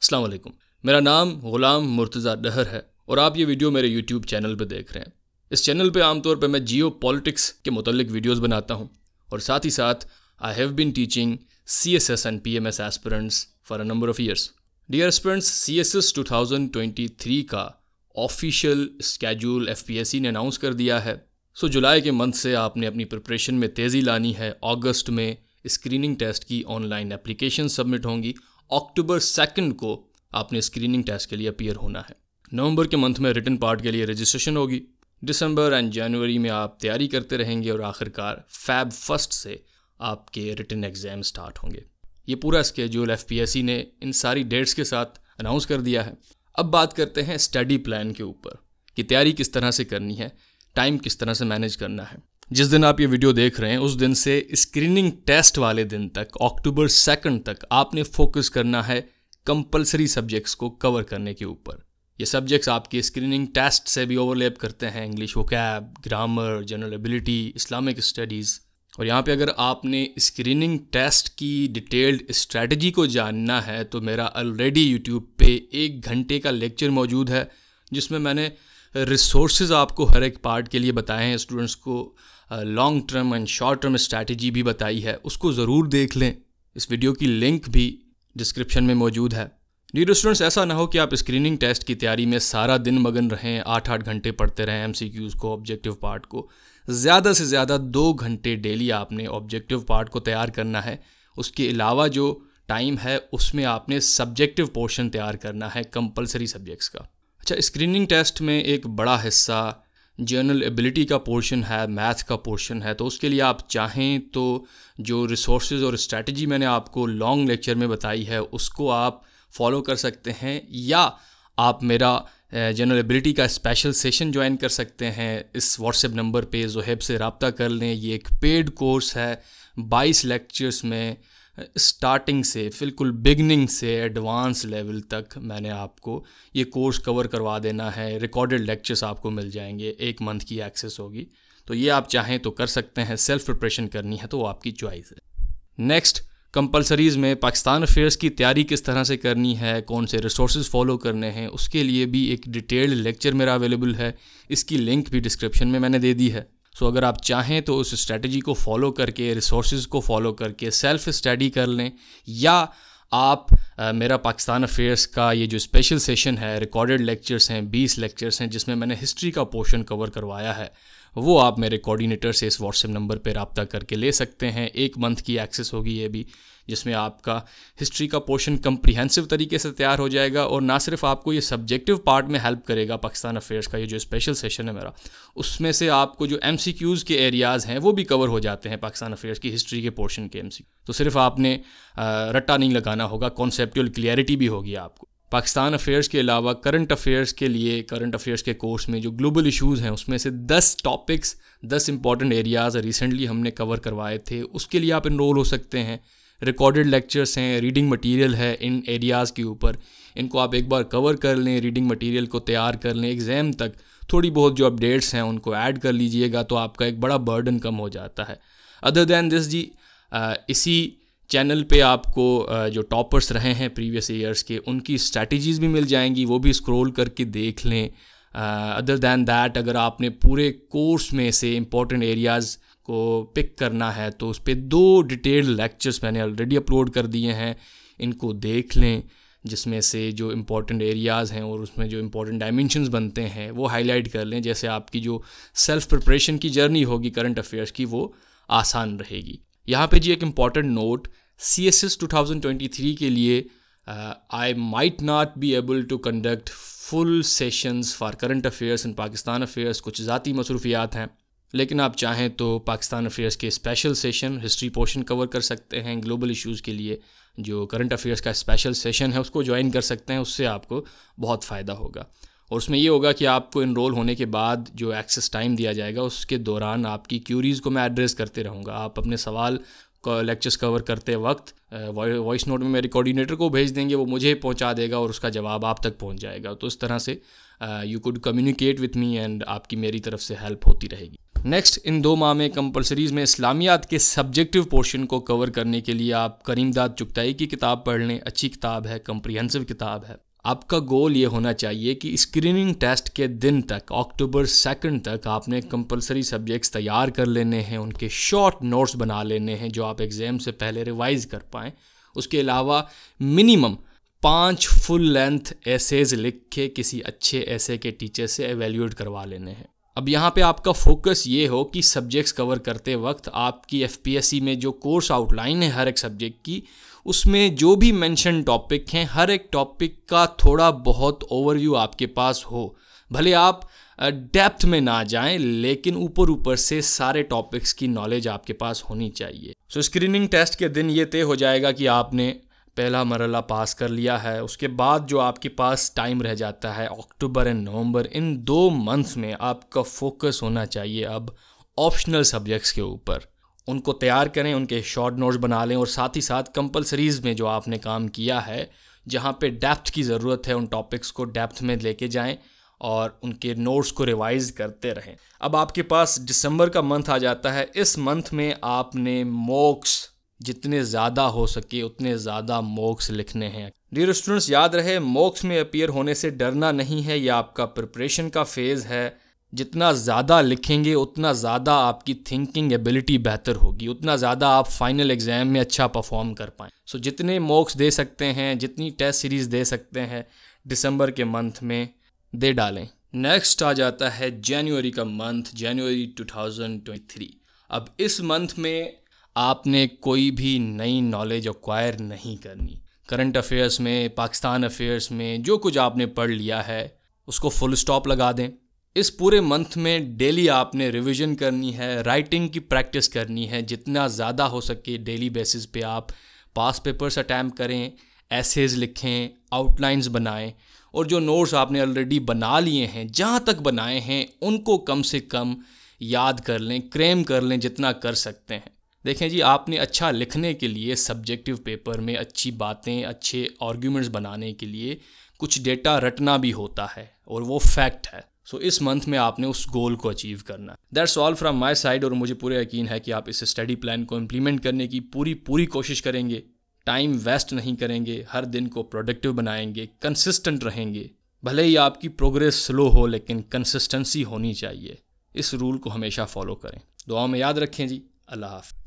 अस्सलाम वालेकुम। मेरा नाम गुलाम मुर्तज़ा डहर है और आप ये वीडियो मेरे यूट्यूब चैनल पे देख रहे हैं। इस चैनल पे आमतौर पे मैं जियो पॉलिटिक्स के मुतल्लिक वीडियोस बनाता हूँ और साथ ही साथ I have been teaching CSS and PMS aspirants for a number of years. Dear aspirants, CSS 2023 का ऑफिशियल स्केड्यूल FPSC ने अनाउंस कर दिया है। सो जुलाई के मंथ से आपने अपनी प्रिपरेशन में तेज़ी लानी है। अगस्त में स्क्रीनिंग टेस्ट की ऑनलाइन एप्लीकेशन सबमिट होंगी। अक्टूबर 2 को आपने स्क्रीनिंग टेस्ट के लिए अपीयर होना है। नवंबर के मंथ में रिटन पार्ट के लिए रजिस्ट्रेशन होगी। दिसंबर एंड जनवरी में आप तैयारी करते रहेंगे और आखिरकार Feb 1 से आपके रिटन एग्ज़ाम स्टार्ट होंगे। ये पूरा स्केड्यूल FPSC ने इन सारी डेट्स के साथ अनाउंस कर दिया है। अब बात करते हैं स्टडी प्लान के ऊपर कि तैयारी किस तरह से करनी है, टाइम किस तरह से मैनेज करना है। जिस दिन आप ये वीडियो देख रहे हैं उस दिन से स्क्रीनिंग टेस्ट वाले दिन तक, अक्टूबर 2 तक, आपने फोकस करना है कंपलसरी सब्जेक्ट्स को कवर करने के ऊपर। ये सब्जेक्ट्स आपके स्क्रीनिंग टेस्ट से भी ओवरलैप करते हैं। English vocab, grammar, general ability, Islamic studies. और यहाँ पे अगर आपने स्क्रीनिंग टेस्ट की डिटेल्ड स्ट्रेटजी को जानना है तो मेरा ऑलरेडी यूट्यूब पे 1 घंटे का लेक्चर मौजूद है जिसमें मैंने रिसोर्सेज आपको हर एक पार्ट के लिए बताए हैं। स्टूडेंट्स को long term and short term strategy भी बताई है, उसको ज़रूर देख लें। इस वीडियो की लिंक भी डिस्क्रिप्शन में मौजूद है। डियर स्टूडेंट्स, ऐसा ना हो कि आप स्क्रीनिंग टेस्ट की तैयारी में सारा दिन मगन रहें, 8-8 घंटे पढ़ते रहें MCQs को, ऑब्जेक्टिव पार्ट को। ज़्यादा से ज़्यादा 2 घंटे डेली आपने ऑब्जेक्टिव पार्ट को तैयार करना है। उसके अलावा जो टाइम है उसमें आपने सब्जेक्टिव पोर्शन तैयार करना है कंपलसरी सब्जेक्ट्स का। अच्छा, स्क्रीनिंग टेस्ट में एक बड़ा हिस्सा जनरल एबिलिटी का पोर्शन है, मैथ का पोर्शन है। तो उसके लिए आप चाहें तो जो रिसोर्सेज और स्ट्रैटेजी मैंने आपको लॉन्ग लेक्चर में बताई है उसको आप फॉलो कर सकते हैं, या आप मेरा जनरल एबिलिटी का स्पेशल सेशन ज्वाइन कर सकते हैं। इस व्हाट्सएप नंबर पे ज़ोहेब से रब्ता कर लें। ये एक पेड कोर्स है। 22 लेक्चर्स में स्टार्टिंग से बिल्कुल बिगनिंग से एडवांस लेवल तक मैंने आपको ये कोर्स कवर करवा देना है। रिकॉर्डेड लेक्चर्स आपको मिल जाएंगे, 1 मंथ की एक्सेस होगी। तो ये आप चाहें तो कर सकते हैं। सेल्फ प्रिपरेशन करनी है तो वो आपकी चॉइस है। नेक्स्ट, कंपलसरीज़ में पाकिस्तान अफेयर्स की तैयारी किस तरह से करनी है, कौन से रिसोर्सेज फॉलो करने हैं, उसके लिए भी एक डिटेल्ड लेक्चर मेरा अवेलेबल है। इसकी लिंक भी डिस्क्रिप्शन में मैंने दे दी है। सो अगर आप चाहें तो उस स्ट्रैटेजी को फॉलो करके, रिसोर्सेज को फॉलो करके सेल्फ स्टडी कर लें, या आप मेरा पाकिस्तान अफेयर्स का ये जो स्पेशल सेशन है, रिकॉर्डेड लेक्चर्स हैं, 20 लेक्चर्स हैं जिसमें मैंने हिस्ट्री का पोर्शन कवर करवाया है, वो आप मेरे कोऑर्डिनेटर से इस व्हाट्सएप नंबर पे रब्ता करके ले सकते हैं। 1 मंथ की एक्सेस होगी ये भी, जिसमें आपका हिस्ट्री का पोर्शन कम्प्रीहेंसिव तरीके से तैयार हो जाएगा। और ना सिर्फ आपको ये सब्जेक्टिव पार्ट में हेल्प करेगा, पाकिस्तान अफेयर्स का ये जो स्पेशल सेशन है मेरा, उसमें से आपको जो MCQs के एरियाज़ हैं वो भी कवर हो जाते हैं पाकिस्तान अफेयर्स की हिस्ट्री के पोर्शन के MCQ। तो सिर्फ आपने रट्टा नहीं लगाना होगा, कॉन्सेप्चुअल क्लियरिटी भी होगी आपको। पाकिस्तान अफेयर्स के अलावा करंट अफेयर्स के लिए, करंट अफेयर्स के कोर्स में जो ग्लोबल इश्यूज़ हैं उसमें से 10 टॉपिक्स, 10 इंपॉर्टेंट एरियाज़ रिसेंटली हमने कवर करवाए थे। उसके लिए आप इनरोल हो सकते हैं। रिकॉर्डेड लेक्चर्स हैं, रीडिंग मटेरियल है इन एरियाज़ के ऊपर। इनको आप एक बार कवर कर लें, रीडिंग मटेरियल को तैयार कर लें। एग्ज़ाम तक थोड़ी बहुत जो अपडेट्स हैं उनको ऐड कर लीजिएगा तो आपका एक बड़ा बर्डन कम हो जाता है। अदर दैन दिस जी, इसी चैनल पे आपको जो टॉपर्स रहे हैं प्रीवियस ईयर्स के, उनकी स्ट्रैटेजीज़ भी मिल जाएंगी, वो भी स्क्रॉल करके देख लें। अदर दैन दैट, अगर आपने पूरे कोर्स में से इम्पॉर्टेंट एरियाज़ को पिक करना है तो उस पर 2 डिटेल्ड लेक्चर्स मैंने ऑलरेडी अपलोड कर दिए हैं। इनको देख लें, जिसमें से जो इम्पॉर्टेंट एरियाज़ हैं और उसमें जो इम्पॉर्टेंट डायमेंशंस बनते हैं वो हाईलाइट कर लें। जैसे आपकी जो सेल्फ प्रिपरेशन की जर्नी होगी करंट अफेयर्स की, वो आसान रहेगी। यहाँ पे जी एक इम्पॉर्टेंट नोट, CSS 2023 के लिए I might not be able to conduct full sessions for current affairs and Pakistan affairs. कुछ ज़ाती मसरूफियात हैं, लेकिन आप चाहें तो पाकिस्तान अफेयर्स के special session, history portion cover कर सकते हैं। ग्लोबल इश्यूज़ के लिए जो करंट अफेयर्स का स्पेशल सेशन है उसको ज्वाइन कर सकते हैं, उससे आपको बहुत फ़ायदा होगा। और उसमें ये होगा कि आपको इनरोल होने के बाद जो एक्सेस टाइम दिया जाएगा उसके दौरान आपकी क्यूरीज़ को मैं एड्रेस करते रहूँगा। आप अपने सवाल को लेक्चर्स कवर करते वक्त वॉइस नोट में मेरे कोऑर्डिनेटर को भेज देंगे, वो मुझे पहुंचा देगा और उसका जवाब आप तक पहुंच जाएगा। तो इस तरह से you could communicate with me and आपकी मेरी तरफ से हेल्प होती रहेगी। नेक्स्ट, इन 2 माह में कंपलसरीज में इस्लामियात के सब्जेक्टिव पोर्शन को कवर करने के लिए आप करीमदाद चुगताई की किताब पढ़ लें। अच्छी किताब है, कम्प्रिहेंसिव किताब है। आपका गोल ये होना चाहिए कि स्क्रीनिंग टेस्ट के दिन तक, अक्टूबर 2 तक आपने कंपलसरी सब्जेक्ट्स तैयार कर लेने हैं, उनके शॉर्ट नोट्स बना लेने हैं जो आप एग्ज़ाम से पहले रिवाइज़ कर पाएँ। उसके अलावा मिनिमम 5 फुल लेंथ एसेज लिख के किसी अच्छे एसे के टीचर से एवेल्यूएट करवा लेने हैं। अब यहाँ पे आपका फोकस ये हो कि सब्जेक्ट्स कवर करते वक्त आपकी एफपीएससी में जो कोर्स आउटलाइन है हर एक सब्जेक्ट की, उसमें जो भी मेंशन टॉपिक हैं, हर एक टॉपिक का थोड़ा बहुत ओवरव्यू आपके पास हो। भले आप डेप्थ में ना जाएं, लेकिन ऊपर ऊपर से सारे टॉपिक्स की नॉलेज आपके पास होनी चाहिए। सो स्क्रीनिंग टेस्ट के दिन ये तय हो जाएगा कि आपने पहला मरला पास कर लिया है। उसके बाद जो आपके पास टाइम रह जाता है October and November, in 2 months में आपका फोकस होना चाहिए अब ऑप्शनल सब्जेक्ट्स के ऊपर। उनको तैयार करें, उनके शॉर्ट नोट्स बना लें और साथ ही साथ कंपलसरीज़ में जो आपने काम किया है, जहाँ पे डेप्थ की ज़रूरत है, उन टॉपिक्स को डेप्थ में लेके जाएं और उनके नोट्स को रिवाइज करते रहें। अब आपके पास दिसंबर का मंथ आ जाता है। इस मंथ में आपने मॉक्स जितने ज़्यादा हो सके उतने ज़्यादा मॉक्स लिखने हैं। डियर स्टूडेंट्स, याद रहे मॉक्स में अपीयर होने से डरना नहीं है, यह आपका प्रिपरेशन का फेज़ है। जितना ज़्यादा लिखेंगे उतना ज़्यादा आपकी थिंकिंग एबिलिटी बेहतर होगी, उतना ज़्यादा आप फाइनल एग्ज़ाम में अच्छा परफॉर्म कर पाएँ। सो जितने मॉक्स दे सकते हैं, जितनी टेस्ट सीरीज़ दे सकते हैं, दिसंबर के मंथ में दे डालें। नेक्स्ट आ जाता है जनवरी का मंथ, जनवरी 2023। अब इस मंथ में आपने कोई भी नई नॉलेज एक्वायर नहीं करनी। करंट अफेयर्स में, पाकिस्तान अफेयर्स में जो कुछ आपने पढ़ लिया है उसको फुल स्टॉप लगा दें। इस पूरे मंथ में डेली आपने रिवीजन करनी है, राइटिंग की प्रैक्टिस करनी है। जितना ज़्यादा हो सके डेली बेसिस पे आप पास पेपर्स अटैम्प्ट करें, एसेज लिखें, आउटलाइंस बनाएं और जो नोट्स आपने ऑलरेडी बना लिए हैं, जहाँ तक बनाए हैं उनको कम से कम याद कर लें, क्रेम कर लें जितना कर सकते हैं। देखें जी, आपने अच्छा लिखने के लिए सब्जेक्टिव पेपर में अच्छी बातें, अच्छे आर्ग्यूमेंट्स बनाने के लिए कुछ डेटा रटना भी होता है और वो फैक्ट है। सो इस मंथ में आपने उस गोल को अचीव करना है। That's all from my side और मुझे पूरा यकीन है कि आप इस स्टडी प्लान को इम्प्लीमेंट करने की पूरी कोशिश करेंगे। टाइम वेस्ट नहीं करेंगे, हर दिन को प्रोडक्टिव बनाएंगे, कंसिस्टेंट रहेंगे। भले ही आपकी प्रोग्रेस स्लो हो लेकिन कंसिस्टेंसी होनी चाहिए। इस रूल को हमेशा फॉलो करें। दुआ में याद रखें जी। अल्लाह हाफ़िज़।